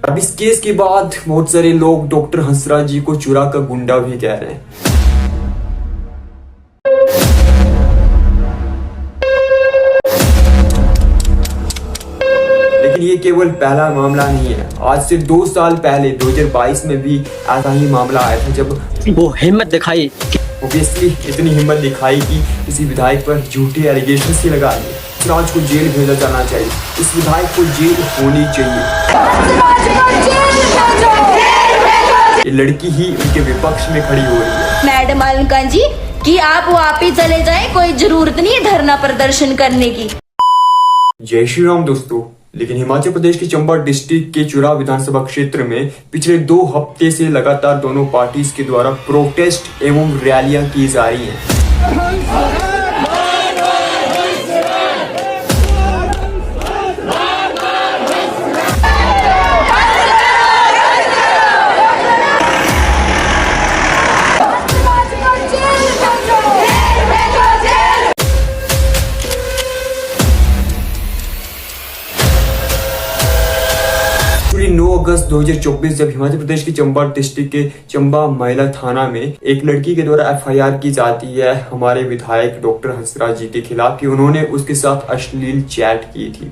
अब इस केस के बाद बहुत सारे लोग डॉक्टर हंसराज जी को चुरा का गुंडा भी कह रहे हैं। लेकिन ये केवल पहला मामला नहीं है। आज से 2 साल पहले 2022 में भी ऐसा ही मामला आया था, जब वो हिम्मत दिखाई, ओबियसली इतनी हिम्मत दिखाई कि किसी विधायक पर झूठे एलिगेशन से लगा दिए। हंसराज को जेल भेजा जाना चाहिए, इस विधायक को जेल होनी चाहिए। ये लड़की ही उनके विपक्ष में खड़ी हो रही है। मैडम अलका जी कि आप वापिस चले जाएं, कोई जरूरत नहीं है धरना प्रदर्शन करने की। जय श्री राम दोस्तों। लेकिन हिमाचल प्रदेश के चंबा डिस्ट्रिक्ट के चुरा विधानसभा क्षेत्र में पिछले 2 हफ्ते से लगातार दोनों पार्टीज के द्वारा प्रोटेस्ट एवं रैलियां की जा रही हैं। पूरी 9 अगस्त 2024 जब हिमाचल प्रदेश के चंबा डिस्ट्रिक्ट के चंबा महिला थाना में एक लड़की के द्वारा एफआईआर की जाती है हमारे विधायक डॉक्टर हंसराज जी के खिलाफ कि उन्होंने उसके साथ अश्लील चैट की थी।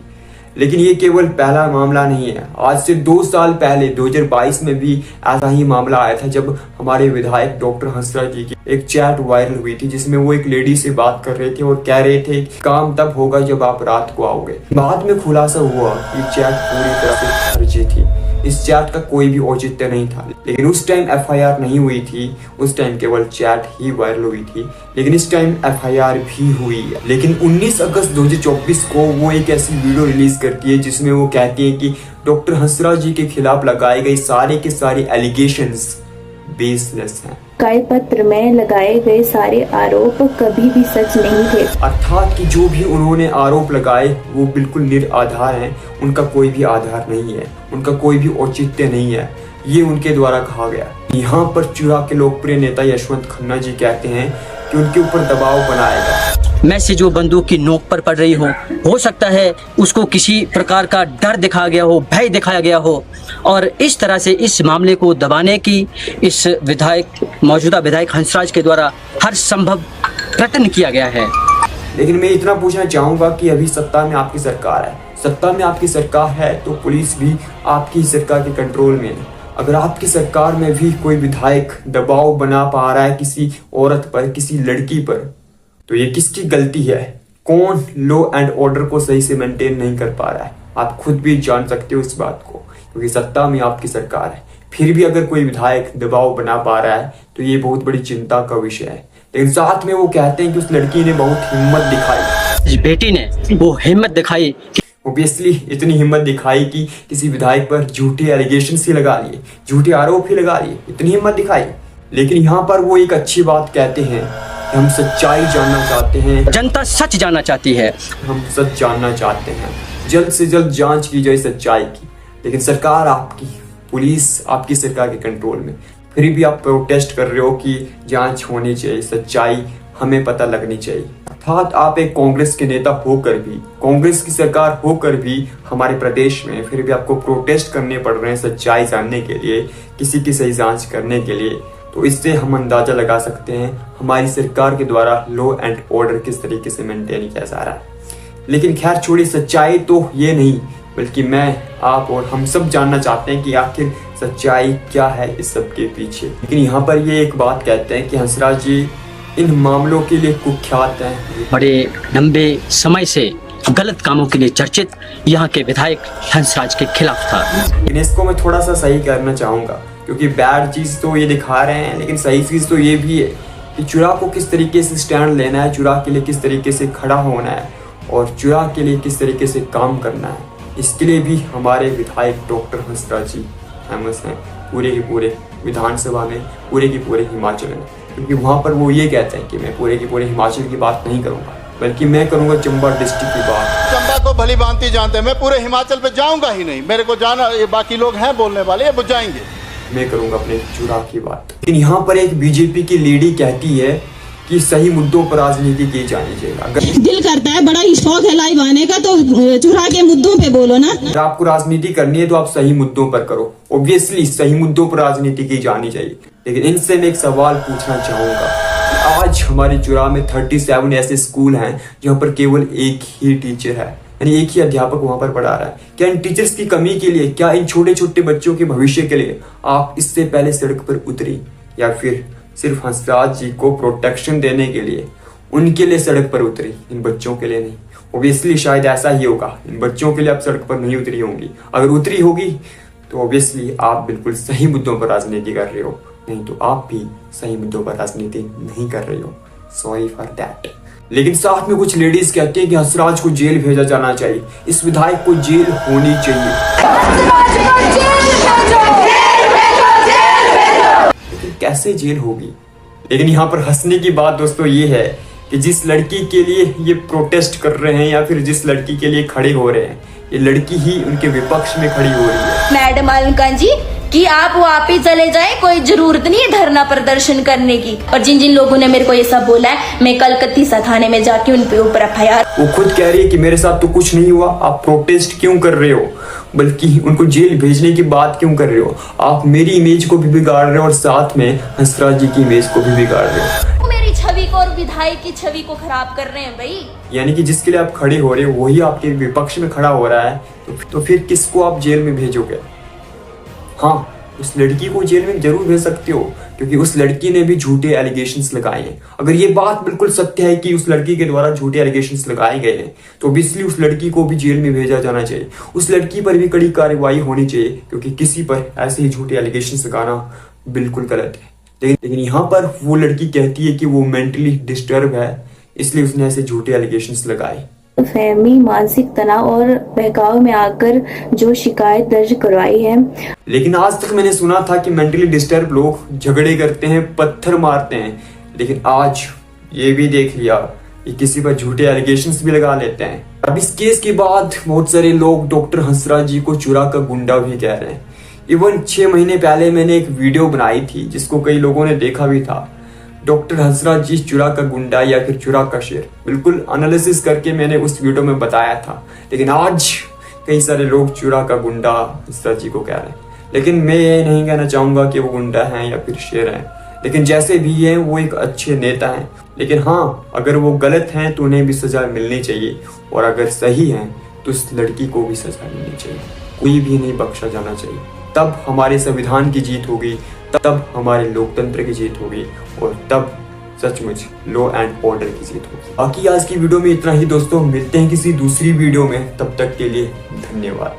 लेकिन ये केवल पहला मामला नहीं है। आज से 2 साल पहले 2022 में भी ऐसा ही मामला आया था, जब हमारे विधायक डॉक्टर हंसराज जी की एक चैट वायरल हुई थी, जिसमें वो एक लेडी से बात कर रहे थे और कह रहे थे काम तब होगा जब आप रात को आओगे। बाद में खुलासा हुआ कि चैट पूरी तरह से फर्जी थी, इस चैट का कोई भी औचित्य नहीं था। लेकिन उस टाइम एफआईआर नहीं हुई थी, उस टाइम केवल चैट ही वायरल हुई थी। लेकिन इस टाइम एफआईआर भी हुई है। लेकिन 19 अगस्त 2024 को वो एक ऐसी वीडियो रिलीज करती है जिसमें वो कहती है कि डॉक्टर हंसराज जी के खिलाफ लगाए गए सारे के सारे एलिगेशंस बेसलेस हैं। शिकायत पत्र में लगाए गए सारे आरोप कभी भी सच नहीं थे। अर्थात कि जो भी उन्होंने आरोप लगाए वो बिल्कुल निराधार हैं, उनका कोई भी आधार नहीं है, उनका कोई भी औचित्य नहीं है, ये उनके द्वारा कहा गया। यहाँ पर चुरा के लोकप्रिय नेता यशवंत खन्ना जी कहते हैं कि उनके ऊपर दबाव बनाया गया। मैं से जो बंदूक की नोक पर पड़ रही हो सकता है उसको किसी प्रकार का डर दिखाया गया हो, भय दिखाया गया हो, और इस तरह से इस मामले को दबाने की इस मौजूदा विधायक हंसराज के द्वारा हर संभव प्रयत्न किया गया है। लेकिन मैं इतना पूछना चाहूंगा कि अभी सत्ता में आपकी सरकार है, सत्ता में आपकी सरकार है तो पुलिस भी आपकी सरकार के कंट्रोल में है। अगर आपकी सरकार में भी कोई विधायक दबाव बना पा रहा है किसी औरत पर, किसी लड़की पर, तो ये किसकी गलती है? कौन लॉ एंड ऑर्डर को सही से मेंटेन नहीं कर पा रहा है? आप खुद भी जान सकते हो इस बात को, क्योंकि सत्ता में आपकी सरकार है। फिर भी अगर कोई विधायक दबाव बना पा रहा है तो ये बहुत बड़ी चिंता का विषय है। लेकिन साथ में वो कहते हैं कि उस लड़की ने बहुत हिम्मत दिखाई, इस बेटी ने वो हिम्मत दिखाई, ओबियसली इतनी हिम्मत दिखाई कि किसी विधायक पर झूठे एलिगेशन ही लगा लिए, झूठे आरोप ही लगा लिए, इतनी हिम्मत दिखाई। लेकिन यहाँ पर वो एक अच्छी बात कहते हैं, हम सच्चाई जानना चाहते हैं, जनता सच जानना चाहती है, हम सच जानना चाहते हैं, जल्द से जल्द जांच की जाए सच्चाई की। लेकिन सरकार आपकी, पुलिस आपकी सरकार के कंट्रोल में, फिर भी आप प्रोटेस्ट कर रहे हो कि जांच होनी चाहिए, सच्चाई हमें पता लगनी चाहिए। अर्थात आप एक कांग्रेस के नेता होकर भी, कांग्रेस की सरकार होकर भी हमारे प्रदेश में फिर भी आपको प्रोटेस्ट करने पड़ रहे हैं सच्चाई जानने के लिए, किसी की सही जांच करने के लिए। तो इससे हम अंदाजा लगा सकते हैं हमारी सरकार के द्वारा लॉ एंड ऑर्डर किस तरीके से मेंटेन किया जा रहा है। लेकिन खैर छोड़ी, सच्चाई तो ये नहीं, बल्कि मैं, आप और हम सब जानना चाहते हैं कि आखिर सच्चाई क्या है इस सब के पीछे। लेकिन यहाँ पर ये एक बात कहते हैं कि हंसराज जी इन मामलों के लिए कुख्यात हैं। बड़े लंबे समय से गलत कामों के लिए चर्चित यहाँ के विधायक हंसराज के खिलाफ था। लेकिन इसको मैं थोड़ा सा सही करना चाहूंगा, क्योंकि बैड चीज तो ये दिखा रहे हैं, लेकिन सही चीज तो ये भी है कि चुरा को किस तरीके से स्टैंड लेना है, चुरा के लिए किस तरीके से खड़ा होना है और चुरा के लिए किस तरीके से काम करना है। इसके लिए भी हमारे विधायक डॉक्टर हंसराज जी फेमस हैं पूरे के पूरे विधानसभा में, पूरे के पूरे हिमाचल में। क्योंकि वहाँ पर वो ये कहते हैं कि मैं पूरे के पूरे हिमाचल की बात नहीं करूँगा, बल्कि मैं करूँगा चंबा डिस्ट्रिक्ट की बात। चंबा को भली भांति जानते हैं, मैं पूरे हिमाचल पे जाऊँगा ही नहीं, मेरे को जाना, ये बाकी लोग हैं बोलने वाले, ये बुझाएंगे। मैं करूँगा अपने चुरा की बात। लेकिन यहाँ पर एक बीजेपी की लेडी कहती है कि सही मुद्दों पर राजनीति की जानी चाहिए। अगर दिल करता है, बड़ा ही शौक है लाइव आने का, तो चुरा के मुद्दों पे बोलो ना। अगर आपको राजनीति करनी है तो आप सही मुद्दों पर करो। ऑब्वियसली सही मुद्दों पर राजनीति की जानी चाहिए। लेकिन इनसे मैं एक सवाल पूछना चाहूंगा, आज हमारे चुरा में 37 ऐसे स्कूल हैं जहाँ पर केवल एक ही टीचर है, यानी एक ही अध्यापक वहां पर पढ़ा रहा है। क्या इन टीचर्स की कमी के लिए, क्या इन छोटे छोटे बच्चों के भविष्य के लिए आप इससे पहले सड़क पर उतरी, या फिर सिर्फ हंसराज जी को प्रोटेक्शन देने के लिए उनके लिए सड़क पर उतरी, इन बच्चों के लिए नहीं? ऑब्वियसली शायद ऐसा ही होगा, इन बच्चों के लिए आप सड़क पर नहीं उतरी होंगी। अगर उतरी होगी तो ऑब्वियसली आप बिल्कुल सही मुद्दों पर राजनीति कर रहे हो, नहीं तो आप भी सही मुद्दों पर राजनीति नहीं कर रहे हो। Sorry for that. लेकिन साथ में कुछ लेडीज कहते हैं कि हंसराज को जेल भेजा जाना चाहिए, इस विधायक को जेल होनी चाहिए। लेकिन कैसे जेल होगी? लेकिन यहाँ पर हंसने की बात दोस्तों ये है कि जिस लड़की के लिए ये प्रोटेस्ट कर रहे हैं या फिर जिस लड़की के लिए खड़े हो रहे हैं, ये लड़की ही उनके विपक्ष में खड़ी हो रही है। मैडम अलका जी कि आप वापिस चले जाएं, कोई जरूरत नहीं है धरना प्रदर्शन करने की। और जिन जिन लोगों ने मेरे को ये सब बोला है, मैं कल कत्तीसा थाने में जाके उन पे ऊपर FIR। वो खुद कह रही है कि मेरे साथ तो कुछ नहीं हुआ, आप प्रोटेस्ट क्यों कर रहे हो, बल्कि उनको जेल भेजने की बात क्यों कर रहे हो? आप मेरी इमेज को भी बिगाड़ रहे हो और साथ में हंसराज जी की इमेज को भी बिगाड़ रहे हो। मेरी छवि को और विधायक की छवि को खराब कर रहे हैं भाई। यानी कि जिसके लिए आप खड़े हो रहे हो वही आपके विपक्ष में खड़ा हो रहा है, तो फिर किसको आप जेल में भेजोगे? हाँ, उस लड़की को जेल में जरूर भेज सकते हो, क्योंकि उस लड़की ने भी झूठे एलिगेशंस लगाए हैं। अगर ये बात बिल्कुल सत्य है कि उस लड़की के द्वारा झूठे एलिगेशंस लगाए गए हैं, तो ऑब्वियसली उस लड़की को भी जेल में भेजा जाना चाहिए। उस लड़की पर भी कड़ी कार्रवाई होनी चाहिए, क्योंकि किसी पर ऐसे ही झूठे एलिगेशंस लगाना बिल्कुल गलत है। लेकिन यहाँ पर वो लड़की कहती है कि वो मेंटली डिस्टर्ब है, इसलिए उसने ऐसे झूठे एलिगेशंस लगाए। फहमी, मानसिक तनाव और बहकाव में आकर जो शिकायत दर्ज करवाई है। लेकिन आज तक मैंने सुना था कि मेंटली डिस्टर्ब लोग झगड़े करते हैं, पत्थर मारते हैं, लेकिन आज ये भी देख लिया कि किसी पर झूठे एलिगेशंस भी लगा लेते हैं। अब इस केस के बाद बहुत सारे लोग डॉक्टर हंसराज जी को चुरा का गुंडा भी कह रहे हैं। इवन 6 महीने पहले मैंने एक वीडियो बनाई थी जिसको कई लोगों ने देखा भी था, डॉक्टर हंसराज जी चुरा का गुंडा या फिर चुरा का शेर। बिल्कुल एनालिसिस करके मैंने उस वीडियो में बताया था। लेकिन आज कई सारे लोग चुरा का गुंडा हंसराज जी को कह रहे हैं। लेकिन मैं ये नहीं कहना चाहूंगा कि वो गुंडा है या फिर शेर है, लेकिन जैसे भी है वो एक अच्छे नेता हैं। लेकिन हाँ, अगर वो गलत हैं तो उन्हें भी सजा मिलनी चाहिए, और अगर सही हैं तो उस लड़की को भी सजा मिलनी चाहिए। कोई भी नहीं बख्शा जाना चाहिए। तब हमारे संविधान की जीत होगी, तब हमारे लोकतंत्र की जीत होगी, और तब सचमुच लॉ एंड ऑर्डर की जीत होगी। बाकी आज की वीडियो में इतना ही दोस्तों, मिलते हैं किसी दूसरी वीडियो में, तब तक के लिए धन्यवाद।